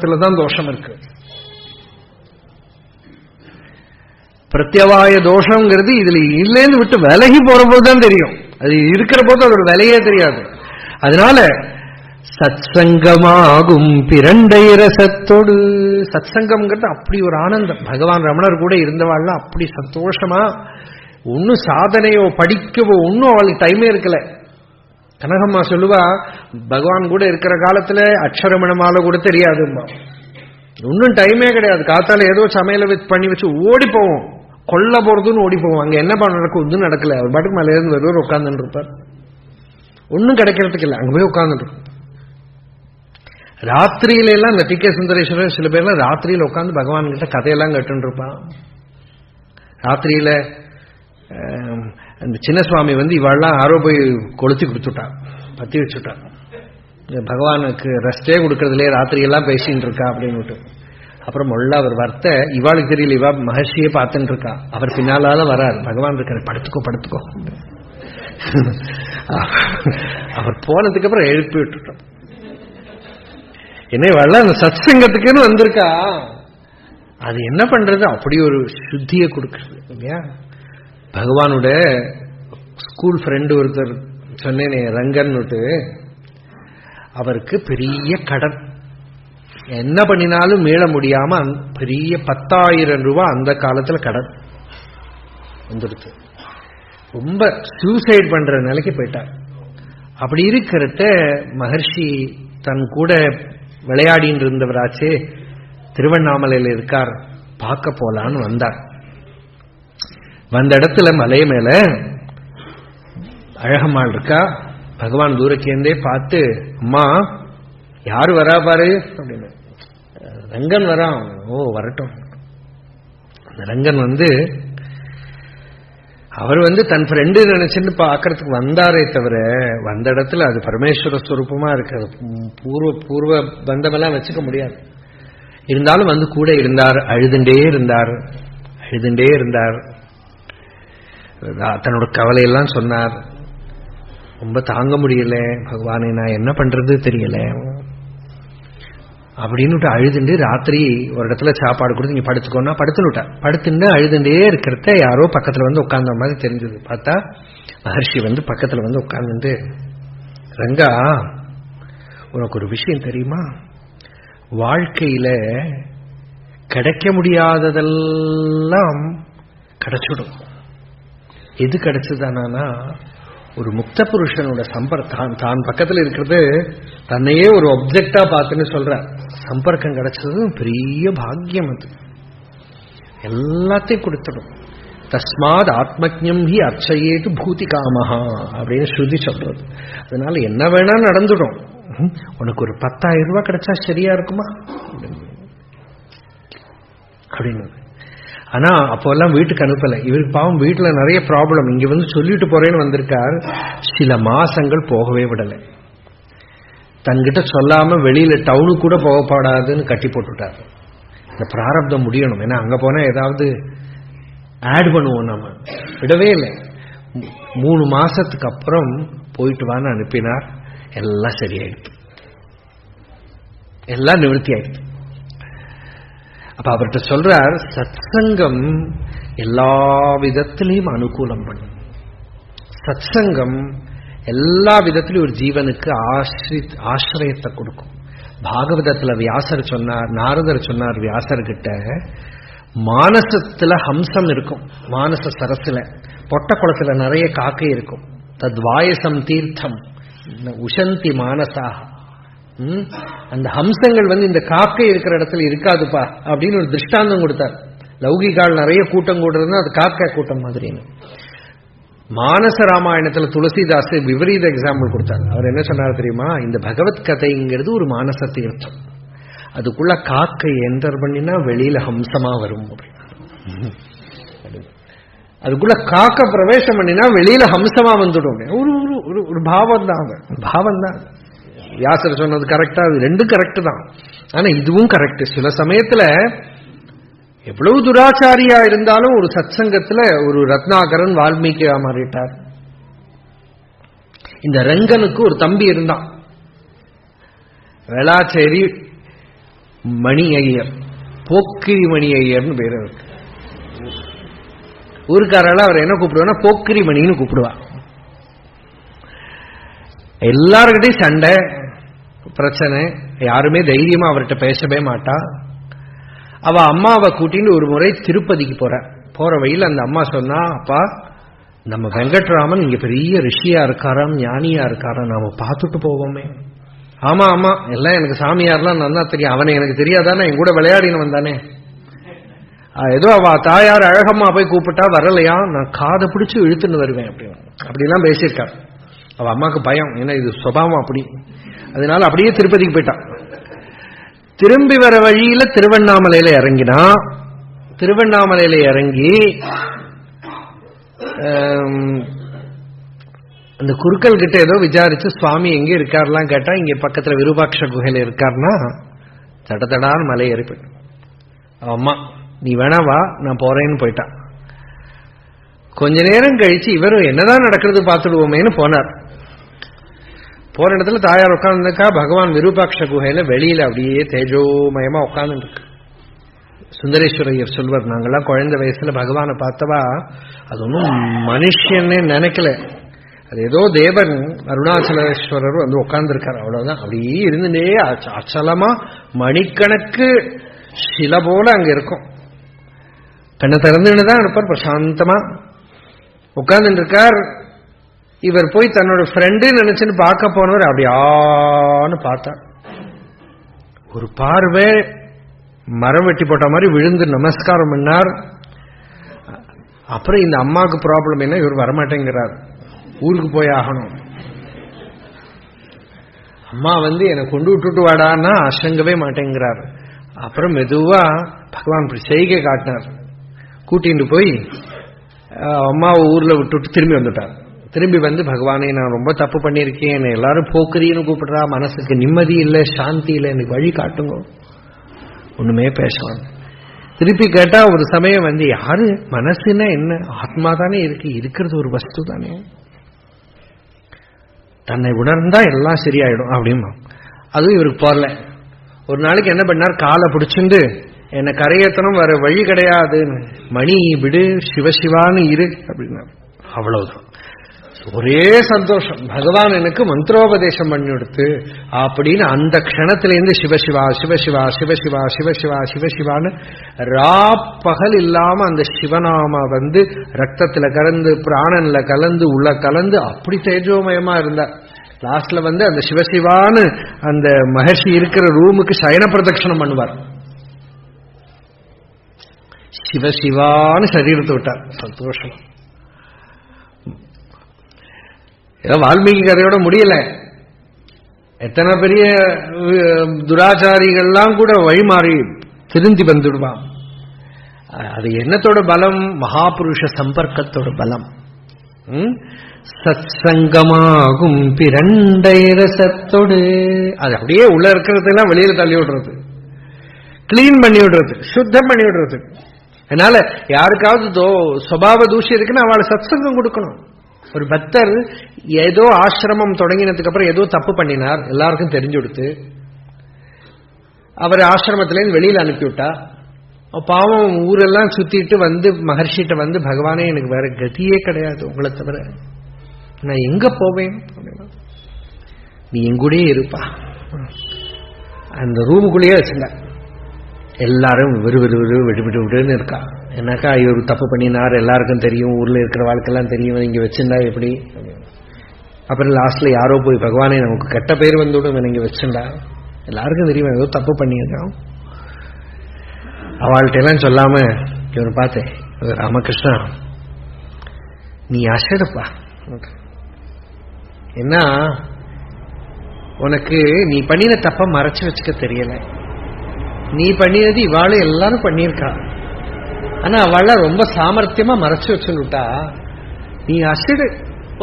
பிரவாகத்துலதான் தோஷம் இருக்கு. பிரத்யவாய தோஷங்கிறது இதுல இல்லைன்னு விட்டு விலகி போற போதுதான் தெரியும். அது இருக்கிற போது அதோட விலையே தெரியாது. அதனால சத்சங்கமாகும் பிரண்டை ரசத்தோடு, சத்சங்கம்ங்கிறது அப்படி ஒரு ஆனந்தம். பகவான் ரமணர் கூட இருந்தவாள்லாம் அப்படி சந்தோஷமா, ஒன்னும் சாதனையோ படிக்கவோ ஒன்னும் அவளுக்கு டைமே இருக்கல. கனகம்மா சொல்லுவா, பகவான் கூட இருக்கிற காலத்துல அக்ஷரமணமால கூட தெரியாதும்மா, ஒன்னும் டைமே கிடையாது. காத்தால ஏதோ சமையல பண்ணி வச்சு ஓடி போவோம், கொல்ல போறதுன்னு ஓடி போவோம். அங்க என்ன நடக்கும் ஒன்றும் நடக்கல. அவர் பாட்டுக்கு மேல இருந்து வருவார், உட்கார்ந்துட்டு இருப்பார், ஒன்னும் கிடைக்கிறதுக்கு இல்லை, அங்க போய் உட்கார்ந்துட்டு இருக்கும். ராத்திரியில எல்லாம் இந்த டி.கே. சுந்தரேஸ்வரர் சில பேர்லாம் ராத்திரியில உட்காந்து பகவான் கிட்ட கதையெல்லாம் கேட்டு இருப்பான். ராத்திரியில அந்த சின்ன சுவாமி இவாள்லாம் யாரோ போய் கொளுத்தி கொடுத்துட்டான், பத்தி வச்சுட்டான். பகவானுக்கு ரெஸ்டே கொடுக்கறதுலே ராத்திரியெல்லாம் பேசிட்டு இருக்கா அப்படின்னு. அப்புறம் மொள்ள அவர் வார்த்தை, இவாளுக்கு தெரியல, இவா மகர்ஷியே பார்த்துட்டு இருக்கா. அவர் பின்னால வரார், பகவான் இருக்காரு, படுத்துக்கோ படுத்துக்கோ. அவர் போனதுக்கு அப்புறம் எழுப்பி விட்டுட்டோம். என்ன இவாள் அந்த சத்சங்கத்துக்குன்னு வந்திருக்கா, அது என்ன பண்றது, அப்படி ஒரு சுத்தியை கொடுக்கறது இல்லையா. பகவானோட ஸ்கூல் ஃப்ரெண்டு ஒருத்தர் சொன்னேனே, ரங்கன், அவருக்கு பெரிய கடன், என்ன பண்ணினாலும் மீள முடியாம பெரிய 10,000 ரூபாய் அந்த காலத்துல கடன் வந்துடுது. ரொம்ப சூசைட் பண்ற நிலைக்கு போயிட்டார். அப்படி இருக்கிறத மகர்ஷி தன் கூட விளையாடின்னு இருந்தவராச்சே, திருவண்ணாமலையில் இருக்கார், பார்க்க போலான்னு வந்தார். வந்த இடத்துல மலை மேல அழகம்மாள் இருக்கா. பகவான் தூரக்கேந்தே பார்த்து, அம்மா யாரு வரா பாரு அப்படின்னு. ரங்கன் வரான். ஓ வரட்டும். அந்த ரங்கன் அவர் தன் ஃப்ரெண்டு நினைச்சுன்னு பார்க்கறதுக்கு வந்தாரே தவிர, வந்த இடத்துல அது பரமேஸ்வர ஸ்வரூபமா இருக்கு, பூர்வ பந்தமெல்லாம் வச்சுக்க முடியாது. இருந்தாலும் கூட இருந்தார், அழுதுண்டே இருந்தார். தன்னோட கவலையெல்லாம் சொன்னார். ரொம்ப தாங்க முடியல பகவானே, நான் என்ன பண்றது தெரியல அப்படின்னு அழுதுண்டு, ராத்திரி ஒரு இடத்துல சாப்பாடு கொடுத்து இங்க படுத்துக்கோன்னா படுத்துனுட்டா. படுத்துட்டு அழுதுண்டே இருக்கிறத யாரோ பக்கத்துல உட்கார்ந்த மாதிரி தெரிஞ்சது. பார்த்தா மகர்ஷி பக்கத்துல உட்கார்ந்துட்டு, ரங்கா உனக்கு ஒரு விஷயம் தெரியுமா, வாழ்க்கையில கிடைக்க முடியாததெல்லாம் கிடைச்சிடும். எது கிடைச்சதானா, ஒரு முக்த புருஷனோட தான் பக்கத்தில் இருக்கிறது தன்னையே ஒரு ஆப்ஜெக்டா பார்த்துன்னு சொல்ற சம்பர்க்கம் கிடைச்சது பெரிய பாக்கியம். அது எல்லாத்தையும் கொடுத்துடும். தஸ்மாத் ஆத்மஜம் ஹி அர்ச்சயேது பூதி காமஹா அப்படின்னு ஸ்ருதி சொல்றது. அதனால என்ன வேணா நடந்துடும். உனக்கு ஒரு 10,000 ரூபாய் கிடைச்சா சரியா இருக்குமா அப்படின்னு. ஆனா அப்போல்லாம் வீட்டுக்கு அனுப்பல. இவருக்கு பாவம் வீட்டுல நிறைய ப்ராப்ளம். இங்க சொல்லிட்டு போறேன்னு வந்திருக்கார். சில மாசங்கள் போகவே விடலை. தன்கிட்ட சொல்லாம வெளியில டவுனுக்கு கூட போகப்படாதுன்னு கட்டி போட்டுட்டார். இந்த பிராரப்தம் முடியணும். ஏன்னா அங்க போனா ஏதாவது ஆட் பண்ணுவோம், நம்ம விடவே இல்லை. 3 மாசத்துக்கு அப்புறம் போயிட்டு வான்னு அனுப்பினார். எல்லாம் சரியாயிடுது, எல்லாம் நிவர்த்தி ஆயிடுது. அப்ப அவர்கிட்ட சொல்றார், சத்சங்கம் எல்லா விதத்திலையும் அனுகூலம் பண்ணும். சத்சங்கம் எல்லா விதத்திலையும் ஒரு ஜீவனுக்கு ஆசிரியத்தை கொடுக்கும். பாகவதத்துல வியாசர் சொன்னார், நாரதர் சொன்னார் வியாசர்கிட்ட, மானசத்துல ஹம்சம் இருக்கும், மானச சரசுல பொட்ட குளத்துல நிறைய காக்கை இருக்கும். தத்வாயசம் தீர்த்தம் உஷந்தி மானசாக. அந்த ஹம்சங்கள் இந்த காக்கை இருக்கிற இடத்துல இருக்காதுப்பா அப்படின்னு ஒரு திருஷ்டாந்தம் கொடுத்தார். லௌகிகால் நிறைய கூட்டம் கூடுறதுன்னா அது காக்கை கூட்டம் மாதிரின்னு. மானச ராமாயணத்துல துளசிதாஸ் விபரீத எக்ஸாம்பிள் கொடுத்தார். அவர் என்ன சொன்னார் தெரியுமா, இந்த பகவத் கதைங்கிறது ஒரு மானச தீர்த்தம், அதுக்குள்ள காக்கை என்டர் பண்ணினா வெளியில ஹம்சமா வரும். அதுக்குள்ள காக்க பிரவேசம் பண்ணினா வெளியில ஹம்சமா வந்துடும். ஒரு பாவம் தான். வியாசர் சொன்னது கரெக்டா, அது ரெண்டும் கரெக்ட் தான். ஆனா இதுவும் கரெக்ட். சில சமயத்துல எவ்வளவு துராச்சாரியா இருந்தாலும் ஒரு சத்சங்கத்துல ஒரு ரத்னாகரன் வால்மீகியா மாறிட்டார். இந்த ரங்கனுக்கு ஒரு தம்பி இருந்தான், வேளாச்சேரி மணி ஐயர், போக்கிரி மணி ஐயர்னு பேர் இருக்கு. ஊருக்காரெல்லாம் அவர் என்ன கூப்பிடுவான்னா போக்கிரி மணின்னு கூப்பிடுவா. எல்லாருக்கிட்டையும் சண்டை பிரச்சனை, யாருமே தைரியமா அவர்கிட்ட பேசவே மாட்டா. அவ அம்மாவை கூட்டின்னு ஒரு முறை திருப்பதிக்கு போற வழியில் அந்த அம்மா சொன்னா, அப்பா நம்ம வெங்கட்ராமன் இங்க பெரிய ரிஷியா இருக்காராம், ஞானியா இருக்காராம், நாம பார்த்துட்டு போவோமே. ஆமா ஆமா, எல்லாம் எனக்கு சாமியார்லாம் நல்லா தெரியும், அவனை எனக்கு தெரியாதானே, என் கூட விளையாடினவன் தானே. ஏதோ அவ தாயார் அழகம்மா போய் கூப்பிட்டா வரலையா, நான் காதை பிடிச்சு இழுத்துன்னு வருவேன் அப்படிலாம் பேசியிருக்கார். அவ அம்மாவுக்கு பயம், ஏன்னா இது சுபாவம் அப்படி. அதனால அப்படியே திருப்பதிக்கு போயிட்டான். திரும்பி வர வழியில திருவண்ணாமலையில இறங்கினா, திருவண்ணாமலையில இறங்கி அந்த குருக்கள் கிட்ட ஏதோ விசாரிச்சு சுவாமி எங்க இருக்காருலாம் கேட்டா, இங்க பக்கத்துல விருபாட்ச குகையில இருக்காருன்னா தடதடான்னு மலை ஏறி போயிட்டான். அம்மா நீ வேணா வா, நான் போறேன்னு போயிட்டான். கொஞ்ச நேரம் கழிச்சு இவரும் என்னதான் நடக்கிறது பார்த்துடுவோமேன்னு போனார். போற இடத்துல தாயார் உட்கார்ந்துருக்கா. பகவான் விருபாட்ச குகையில வெளியில அப்படியே தேஜோமயமா உட்கார்ந்து இருக்கு. சுந்தரேஸ்வரர் சொல்வர், நாங்கெல்லாம் குழந்தை வயசுல பகவானை பார்த்தவா அது ஒன்றும் மனுஷன்னே நினைக்கல, அது ஏதோ தேவன் அருணாச்சலேஸ்வரர் வந்து உட்கார்ந்துருக்காரு, அவ்வளவுதான். அப்படியே இருந்துட்டே அச்சலமா மணிக்கணக்கு சில போல அங்க இருக்கும். கண்ணை திறந்துன்னு தான் இருப்பார், பிரசாந்தமா உட்கார்ந்துட்டு இருக்கார். இவர் போய் தன்னோட ஃப்ரெண்டு நினைச்சுன்னு பார்க்க போனவர் அப்படியான்னு பார்த்தார். ஒரு பார்வை மரம் வெட்டி போட்ட மாதிரி விழுந்து நமஸ்காரம் பண்ணார். அப்புறம் இந்த அம்மாவுக்கு ப்ராப்ளம் என்ன, இவர் வரமாட்டேங்கிறார், ஊருக்கு போய் ஆகணும். அம்மா வந்து என்னை கொண்டு விட்டுட்டு வாடான்னா அசங்கவே மாட்டேங்கிறார். அப்புறம் மெதுவா பகவான் இப்படி செய்கை காட்டினார். கூட்டிட்டு போய் அம்மாவை ஊர்ல விட்டுட்டு திரும்பி வந்துட்டார். திரும்பி வந்து, பகவானே நான் ரொம்ப தப்பு பண்ணியிருக்கேன், என்னை எல்லாரும் போக்குறின்னு கூப்பிடுறா, மனசுக்கு நிம்மதி இல்லை, சாந்தி இல்லை, எனக்கு வழி காட்டுங்க. ஒண்ணுமே பேசலாம். திருப்பி கேட்டா ஒரு சமயம் வந்து, யாரு மனசுன்னா என்ன, ஆத்மா தானே இருக்கு, இருக்கிறது ஒரு வஸ்து தானே, தன்னை உணர்ந்தா எல்லாம் சரியாயிடும் அப்படிமா. அதுவும் இவருக்கு போரல. ஒரு நாளைக்கு என்ன பண்ணார், காலை பிடிச்சிருந்து என்னை கரையேத்தனம், வர வழி கிடையாது, மணி விடு, சிவசிவான்னு இரு அப்படின்னா. அவ்வளவுதான். ஒரே சந்தோஷம், பகவான் எனக்கு மந்திரோபதேசம் பண்ணி கொடுத்து அப்படின்னு அந்த க்ஷணத்திலேருந்து சிவசிவா சிவசிவா சிவசிவா சிவசிவா சிவசிவான்னு ராப்பகல் இல்லாம அந்த சிவநாம வந்து ரத்தத்துல கலந்து பிராணன்ல கலந்து உள்ள கலந்து அப்படி தேஜோமயமா இருந்தார். லாஸ்ட்ல வந்து அந்த சிவசிவான்னு அந்த மகர்ஷி இருக்கிற ரூமுக்கு சயன பிரதட்சணம் பண்ணுவார். சிவசிவான்னு சரீரத்தை விட்டார். சந்தோஷம். ஏதோ வால்மீகி கதையோட முடியல, எத்தனை பெரிய துராச்சாரிகள்லாம் கூட வழிமாறி திருந்தி வந்துடுவான். அது என்னத்தோட பலம், மகாபுருஷ சம்பர்க்கத்தோட பலம். சத்சங்கமாகும் பிரண்டை ரசத்தோடு அது அப்படியே உள்ள இருக்கிறதெல்லாம் வெளியில தள்ளி விடுறது, கிளீன் பண்ணி விடுறது, சுத்தம் பண்ணி விடுறது. அதனால யாருக்காவது சுபாவ தூஷி இருக்குன்னு அவளை சத்சங்கம் கொடுக்கணும். ஒரு பக்தர் ஏதோ ஆசிரமம் தொடங்கினதுக்கு அப்புறம் ஏதோ தப்பு பண்ணினார், எல்லாருக்கும் தெரிஞ்சு கொடுத்து அவர் ஆசிரமத்திலேருந்து வெளியில அனுப்பிவிட்டா. பாவம் ஊரெல்லாம் சுத்திட்டு வந்து மகர்ஷிட்ட வந்து, பகவானே எனக்கு வேற கதியே கிடையாது உங்களை தவிர, நான் எங்க போவேன், நீ எங்கூடயே இருப்பா. அந்த ரூமுக்குள்ளேயே வச்சுல எல்லாரும் விடுன்னு இருக்கா. என்னக்கா இவர் தப்பு பண்ணினார், எல்லாருக்கும் தெரியும், ஊர்ல இருக்கிற வாழ்க்கைலாம் தெரியும், இங்க வச்சிருந்தா எப்படி. அப்புறம் லாஸ்ட்ல யாரோ போய், பகவானே நமக்கு கெட்ட பேர் வந்துவிடும் இங்க வச்சுண்டா, எல்லாருக்கும் தெரியும் ஏதோ தப்பு பண்ணியிருக்கான். அவள்கிட்ட எல்லாம் சொல்லாம இவர் பார்த்தேன், ராமகிருஷ்ணா நீ அசடுப்பா, என்ன உனக்கு நீ பண்ணின தப்ப மறைச்சு வச்சுக்க தெரியல, நீ பண்ணினது இவாளு எல்லாரும் பண்ணியிருக்கா, ஆனா அவள ரொம்ப சாமர்த்தியமா மறைச்சு வச்சுட்டா, நீ அசடு,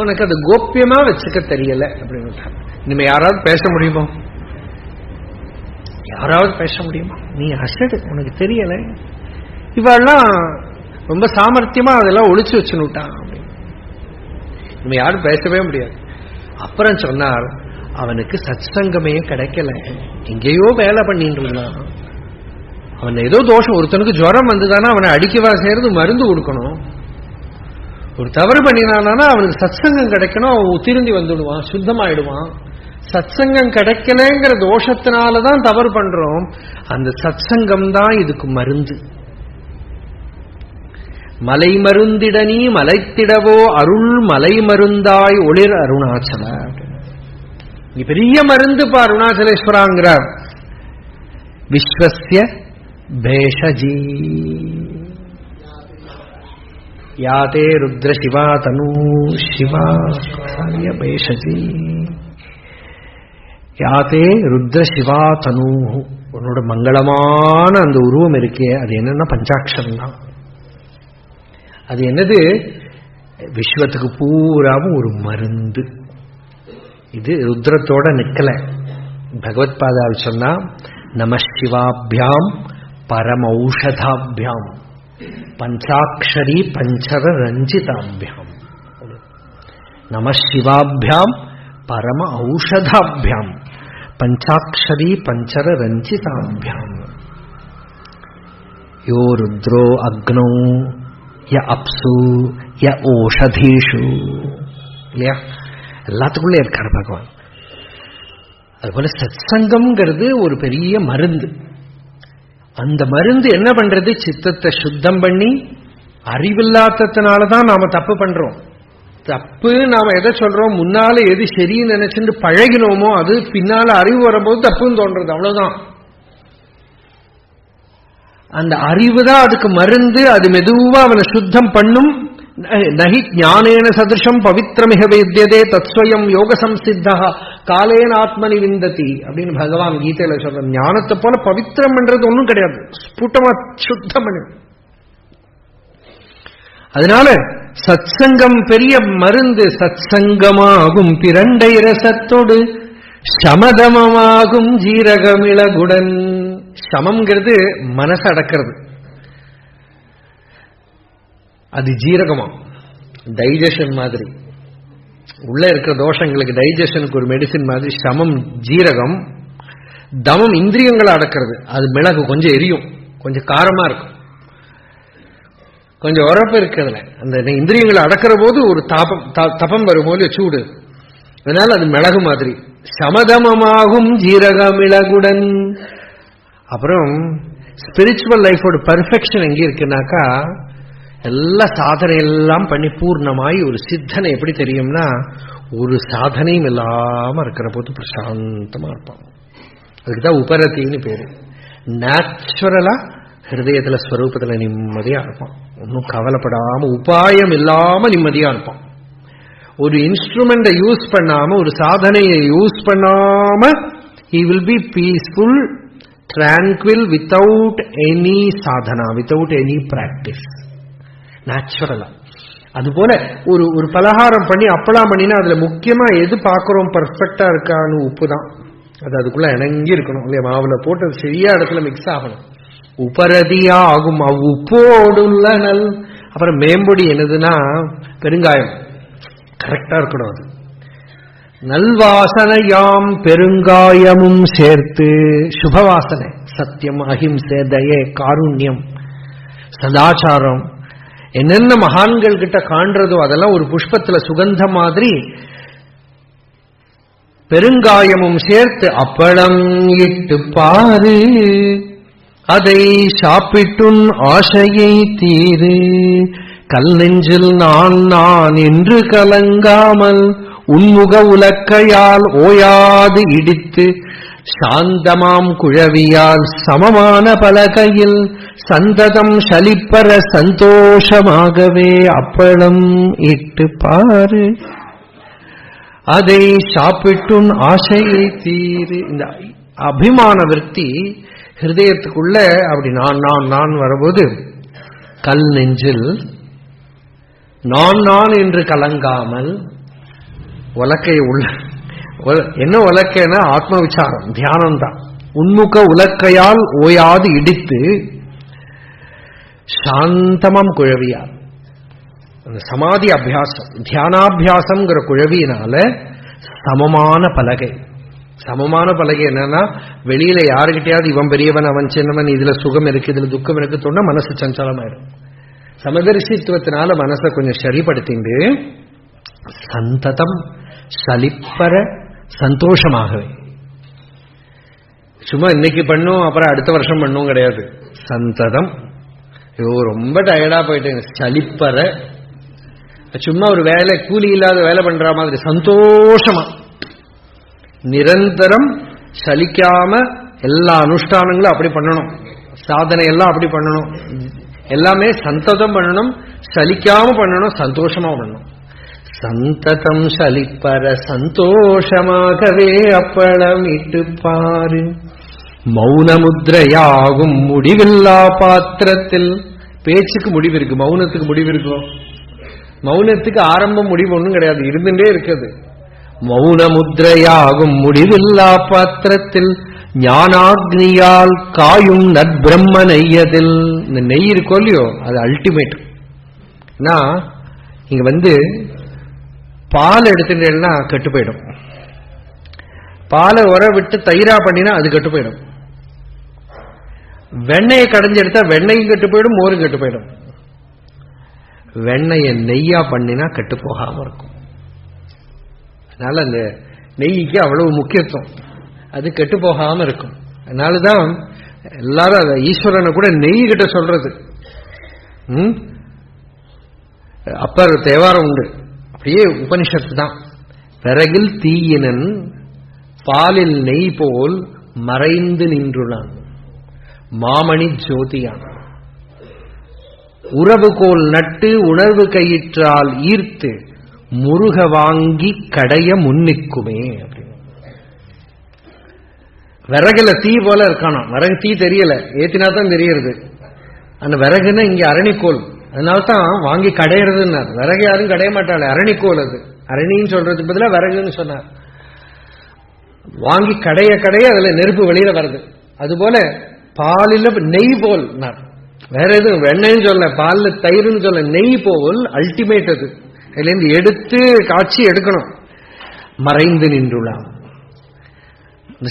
உனக்கு அது கோப்பியமா வச்சுக்க தெரியல அப்படின்னு. இனிமே யாராவது பேச முடியுமோ, யாராவது பேச முடியுமா, நீ அசடு, உனக்கு தெரியல, இவெல்லாம் ரொம்ப சாமர்த்தியமா அதெல்லாம் ஒழிச்சு வச்சுட்டான் அப்படின்னு. இனிமே யாரும் பேசவே முடியாது. அப்புறம் சொன்னார், அவனுக்கு சத்சங்கமே கிடைக்கல, எங்கேயோ வேலை பண்ணிட்டு இருந்தான், அவன் ஏதோ தோஷம், ஒருத்தனுக்கு ஜுரம் வந்துதானா அவனை அடிக்கவா செய்யறது, மருந்து கொடுக்கணும். ஒரு தவறு பண்ணினானா அவனுக்கு சத்சங்கம் கிடைக்கணும், அவன் திருந்தி வந்துடுவான், சுத்தமாயிடுவான். சத்சங்கம் கிடைக்கலங்கிற தோஷத்தினாலதான் தவறு பண்றோம். அந்த சத்சங்கம் தான் இதுக்கு மருந்து. மலை மருந்திடனி மலைத்திடவோ அருள் மலை மருந்தாய் ஒளிர் அருணாச்சல. நீ பெரிய மருந்து பா அருணாச்சலேஸ்வராங்கிறார். விஸ்வஸ்ய பேஷஜி யாதே ருத்ர சிவா தனு சிவா பேஷஜி யாதே ருத்ர சிவா தனு. உன்னோட மங்களமான அந்த உருவம் இருக்கே, அது என்னன்னா பஞ்சாட்சரம் தான். அது என்னது? விஸ்வத்துக்கு பூராவும் ஒரு மருந்து. இது ருத்ரத்தோட நிக்கல. பகவத் பாதாவில் சொன்னா நம சிவாபியாம் பரமௌஷதாபியாம் பஞ்சாட்சரி பஞ்சர ரஞ்சிதாபியாம். நம சிவாபியாம் பரம ஔஷதாபியாம் பஞ்சாட்சரி பஞ்சர ரஞ்சிதாபியாம். யோ ருத்ரோ அக்னோ ய அப்சு ய ஓஷதீஷு. இல்லையா? எல்லாத்துக்குள்ளே இருக்கார் பகவான். அதுபோல சத்சங்கம்ங்கிறது ஒரு பெரிய மருந்து. அந்த மருந்து என்ன பண்றது? சித்தத்தை சுத்தம் பண்ணி, அறிவில்லாததுனாலதான் நாம தப்பு பண்றோம். தப்பு நாம எதை சொல்றோம்? முன்னால எது சரின்னு நினைச்சுட்டு பழகினோமோ அது பின்னால அறிவு வரும்போது தப்புன்னு தோன்றது, அவ்வளவுதான். அந்த அறிவு தான் அதுக்கு மருந்து. அது மெதுவா அவனை சுத்தம் பண்ணும். நஹி ஞானேன சதிருஷம் பவித்ரமிக வேத்யதே தத்ஸ்வயம் யோக சம்சித்தா காலேன ஆத்மனி விந்ததி அப்படின்னு பகவான் கீதையில சொல்ற. ஞானத்தை போல பவித்திரம் பண்றது ஒன்றும் கிடையாது, ஸ்புட்டமா சுத்தம் பண்ணு. அதனால சத்சங்கம் பெரிய மருந்து. சத்சங்கமாகும் பிரண்டை ரசத்தோடு சமதமமாகும் ஜீரகமிளகுடன். சமம்ங்கிறது மனசு அடக்கிறது, அது ஜீரகமா, டைஜஷன் மாதிரி. உள்ள இருக்கிற தோஷங்களுக்கு டைஜஷனுக்கு ஒரு மெடிசின் மாதிரி சமம் ஜீரகம். தமம் இந்திரியங்களை அடக்கிறது, அது மிளகு, கொஞ்சம் எரியும், கொஞ்சம் காரமா இருக்கும், கொஞ்சம் உரப்பு இருக்கிறதுல. அந்த இந்திரியங்களை அடக்கிற போது ஒரு தபம் வரும்போது சூடு, அதனால அது மிளகு மாதிரி. சமதமமாகும் ஜீரக மிளகுடன். அப்புறம் ஸ்பிரிச்சுவல் லைஃபோட பர்ஃபெக்ஷன் எங்க இருக்குனாக்கா, எல்லா சாதனை எல்லாம் பண்ணி பூர்ணமாய் ஒரு சித்தனை எப்படி தெரியும்னா, ஒரு சாதனையும் இல்லாம இருக்கிற போது பிரசாந்தமா இருப்பான். அதுக்குதான் உபரத்தின்னு பேரு. நேச்சுரலா ஹிருதயத்துல ஸ்வரூபத்துல நிம்மதியா இருப்பான், ஒன்னும் கவலைப்படாம உபாயம் இல்லாம நிம்மதியா இருப்பான். ஒரு இன்ஸ்ட்ருமெண்ட்டை யூஸ் பண்ணாம, ஒரு சாதனையை யூஸ் பண்ணாம he will be peaceful, tranquil without any sadhana, without any practice. நேச்சுரலா. அதுபோல ஒரு பலகாரம் பண்ணி அப்பளம் பண்ணினா அதுல முக்கியமா எது பார்க்கிறோம்? பர்ஃபெக்டா இருக்கான்னு உப்பு தான். அது அதுக்குள்ள இணங்கி இருக்கணும் இல்லையா? மாவுல போட்டு சரியா இடத்துல மிக்ஸ் ஆகணும். உபரதியா ஆகும் உப்போடுள்ள நல். அப்புறம் மேம்பொடி என்னதுன்னா பெருங்காயம், கரெக்டா இருக்கணும். அது நல்வாசனையாம் பெருங்காயமும் சேர்த்து சுபவாசனை, சத்தியம், அஹிம்சை, தயை, காருண்யம், சதாச்சாரம், என்னென்ன மகான்கள் கிட்ட காண்றதோ அதெல்லாம் ஒரு புஷ்பத்துல சுகந்த மாதிரி பெருங்காயமும் சேர்த்து அப்பளம் இட்டு பாரு, அதை சாப்பிட்டுன் ஆசையை தீரு, கல் நெஞ்சில் நான் நான் என்று கலங்காமல் உன்முக உலக்கையால் ஓயாது இடித்து சாந்தமாம் குழவியால் சமமான பலகையில் சந்ததம் சலிப்பற சந்தோஷமாகவே அப்பளம் இட்டு பாரு, அதை சாப்பிட்டுன் ஆசையை தீரு. இந்த அபிமான விருத்தி ஹிருதயத்துக்குள்ள அப்படி நான் நான் நான் வரும்போது கல் நெஞ்சில் நான் நான் என்று கலங்காமல், உலக்கை உள்ள என்ன உலக்கைன்னா ஆத்ம விசாரம், தியானம் தான். உன்முக உலக்கையால் ஓயாது இடித்து சாந்தமாம் குழவியால், அந்த சமாதி அபியாசம், தியானாபியாசம்ங்கிற குழவியினால சமமான பலகை, சமமான பலகை என்னன்னா, வெளியில யாருக்கிட்டையாவது இவன் பெரியவன் அவன் சின்னவன், இதுல சுகம் இருக்கு இதுல துக்கம் இருக்கு தோணா மனசு சஞ்சலமாயிடும். சமதர்சித்துவத்தினால மனசை கொஞ்சம் சரிப்படுத்திண்டு சந்ததம் சலிப்பற சந்தோஷமாகவே, சும்மா இன்னைக்கு பண்ணும் அப்புறம் அடுத்த வருஷம் பண்ணும் கிடையாது. சந்ததம், ஐயோ ரொம்ப டயர்டா போயிட்டேன், சலிப்பற, சும்மா ஒரு வேலை கூலி இல்லாத வேலை பண்ற மாதிரி சந்தோஷமா நிரந்தரம் சலிக்காம எல்லா அனுஷ்டானங்களும் அப்படி பண்ணணும், சாதனை எல்லாம் அப்படி பண்ணணும், எல்லாமே சந்ததம் பண்ணணும், சலிக்காம பண்ணணும், சந்தோஷமா பண்ணணும். சந்ததம் சலிப்பற சந்தோஷமாகவே அப்பளம் இட்டு பாரு, மௌனமுத்ரையாகும் முடிவில்லா பாத்திரத்தில். பேச்சுக்கு முடிவு இருக்கு, மௌனத்துக்கு முடிவு இருக்கும்? மௌனத்துக்கு ஆரம்பம் முடிவு ஒன்றும் கிடையாது, இருந்துட்டே இருக்குது. மௌனமுத்ரையாகும் முடிவில்லா பாத்திரத்தில் ஞானாக்னியால் காயும் நற்பிரம்ம நெய்யதில். இந்த நெய் இருக்கோ இல்லையோ அது அல்டிமேட். இங்க பால் எடுத்துட்டேன்னா கெட்டு போயிடும், பாலை உர விட்டு தயிரா பண்ணினா அது கெட்டு போயிடும், வெண்ணெயை கடைஞ்சு எடுத்தா வெண்ணையும் கெட்டு போயிடும், மோரும் கெட்டு போயிடும். வெண்ணெயை நெய்யா பண்ணினா கெட்டு போகாம இருக்கும். அதனால அந்த நெய்க்கு அவ்வளவு முக்கியத்துவம், அது கெட்டு போகாம இருக்கும். அதனாலதான் எல்லாரும் ஈஸ்வரனை கூட நெய் கிட்ட சொல்றது. அப்பர் தேவாரம் உண்டு, அப்படியே உபனிஷத்து தான். பிறகில் தீயினன் பாலில் நெய் போல் மறைந்து நின்றுள்ளான், மாமணி ஜோதியான் உறவுகோல் நட்டு உணர்வு கயிற்றால் ஈர்த்து முருக வாங்கி கடைய முன்னிக்குமே. விறகுல தீ போல இருக்கானா, விறகு தீ தெரியல, ஏத்தினா தான் தெரியறது. அந்த விறகுன்னா இங்க அரணிக்கோல், அதனால்தான் வாங்கி கடையிறதுன்னார். விறகு யாரும் கடைய மாட்டாள், அரணிக்கோல். அது அரணின்னு சொல்றதுக்கு பதிலா விறகுன்னு சொன்னார். வாங்கி கடைய கடைய அதுல நெருப்பு வெளியில வருது. அதுபோல பாலில நெய் போல், வேற எதுவும் வெண்ணெய்ன்னு சொல்ல, பால்ல தயிர்னு சொல்ல, நெய் போல் அல்டிமேட். அது அதுல இருந்து எடுத்து காட்சி எடுக்கணும். மறைந்து நின்றுள்ளான்,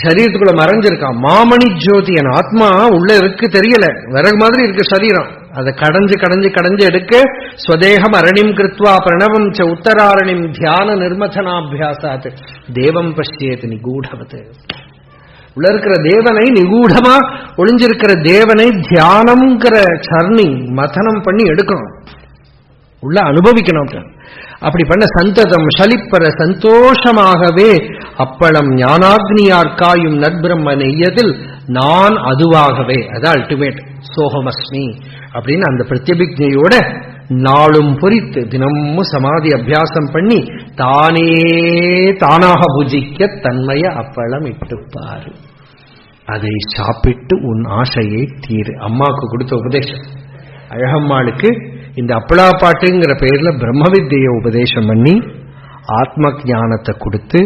சரீரத்துக்குள்ள மறைஞ்சிருக்கான். மாமணி ஜோதியன் ஆத்மா உள்ள இருக்கு, தெரியல, விறகு மாதிரி இருக்கு சரீரம். அதை கடைஞ்சு கடைஞ்சு கடைஞ்சு எடுக்க ஸ்வதேகம் அரணிம் கிருத்வா பிரணவம் ச உத்தராரணிம் தியான நிர்மதனாபியாசாத் தேவம் பஷ்யேத் நிகூடவத். உள்ள இருக்கிற தேவனை, நிகூடமா ஒளிஞ்சிருக்கிற தேவனை தியானம்ங்கிற சர்னிங் மதனம் பண்ணி எடுக்கணும், உள்ள அனுபவிக்கணும். அப்படி பண்ண சந்ததம் சலிப்பற சந்தோஷமாகவே அப்பளம் ஞானாக்னியார் காயும் நற்பிரம்ம நெய்யதில் நான் அதுவாகவே, அதான் அல்டிமேட். சோகமஸ்மி அப்படின்னு அந்த பிரத்யபிக்ஞையோட நாளும் பொறித்து தினமும் சமாதி அபியாசம் பண்ணி தானே தானாக புஜிக்க தன்மைய அப்பளம் இட்டுப்பாரு, அதை சாப்பிட்டு உன் ஆசையை தீரு. அம்மாவுக்கு கொடுத்த உபதேசம். அழகம்மாளுக்கு இந்த அப்பளா பாட்டுங்கிற பெயர்ல பிரம்ம வித்தியை உபதேசம் பண்ணி ஆத்ம ஞானத்தை கொடுத்து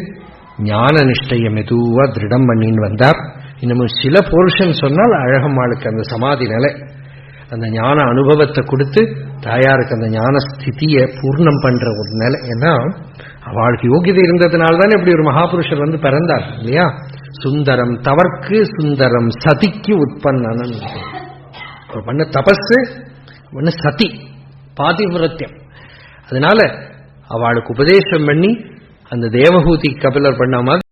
ஞான நிஷ்டைய மெதுவா திருடம் பண்ணின்னு வந்தார். இன்னமும் சில போர்ஷன் சொன்னால் அழகம்மாளுக்கு அந்த சமாதி நிலை, அந்த ஞான அனுபவத்தை கொடுத்து தாயாருக்கு அந்த ஞான ஸ்திதியை பூர்ணம் பண்ற ஒரு நிலை. ஏன்னா அவளுக்கு யோகியதை இருந்ததுனால்தானே இப்படி ஒரு மகாபுருஷர் பிறந்தார் இல்லையா. சுந்தரம் தவற்கு சுந்தரம் சதிக்கு உற்பத்தன் பண்ண தபஸ் பண்ண சதி பாதிவிரத்தியம். அதனால அவளுக்கு உபதேசம் பண்ணி அந்த தேவஹூதி கபிலர் பண்ண மாதிரி